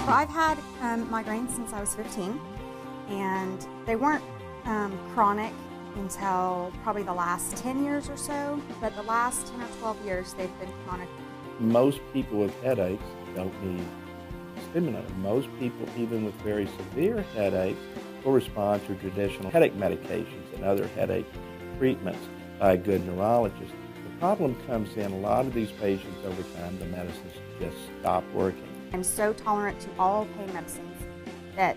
So I've had migraines since I was 15, and they weren't chronic until probably the last 10 years or so, but the last 10 or 12 years they've been chronic. Most people with headaches don't need a stimulator. Most people, even with very severe headaches, will respond to traditional headache medications and other headache treatments by a good neurologist. The problem comes in a lot of these patients over time, the medicines just stop working. I'm so tolerant to all pain medicines that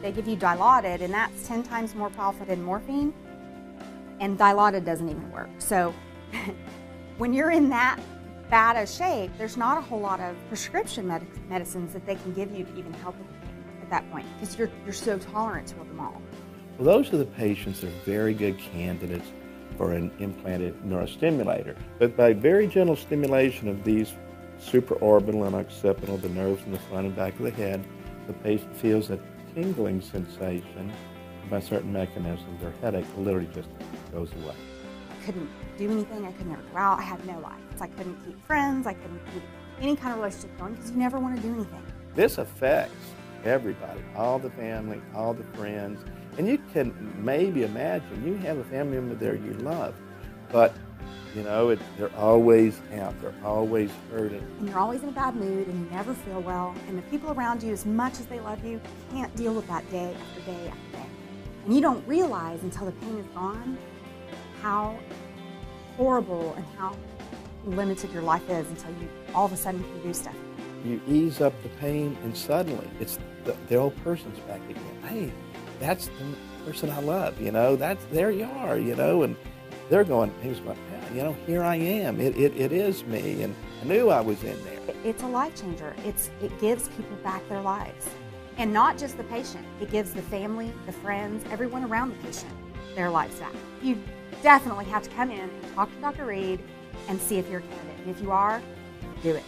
they give you Dilaudid, and that's 10 times more powerful than morphine, and Dilaudid doesn't even work. So when you're in that bad a shape, there's not a whole lot of prescription medicines that they can give you to even help with the pain at that point, because you're so tolerant to them all. Well, those are the patients that are very good candidates for an implanted neurostimulator. But by very gentle stimulation of these supraorbital and occipital, the nerves in the front and back of the head, the patient feels a tingling sensation. By certain mechanisms, their headache literally just goes away. I couldn't do anything. I could never go out. I had no life. I couldn't keep friends. I couldn't keep any kind of relationship going because you never want to do anything. This affects everybody, all the family, all the friends. And you can maybe imagine you have a family member there you love, but you know, they're always out, they're always hurting. And you're always in a bad mood and you never feel well. And the people around you, as much as they love you, can't deal with that day after day after day. And you don't realize until the pain is gone how horrible and how limited your life is until you all of a sudden can do stuff. You ease up the pain and suddenly it's the old person's back again. Hey, that's the person I love, you know, there you are, you know, and they're going, you know, here I am, it is me, and I knew I was in there. It's a life changer. It gives people back their lives. And not just the patient, it gives the family, the friends, everyone around the patient their lives back. You definitely have to come in and talk to Dr. Reed and see if you're a candidate. And if you are, do it.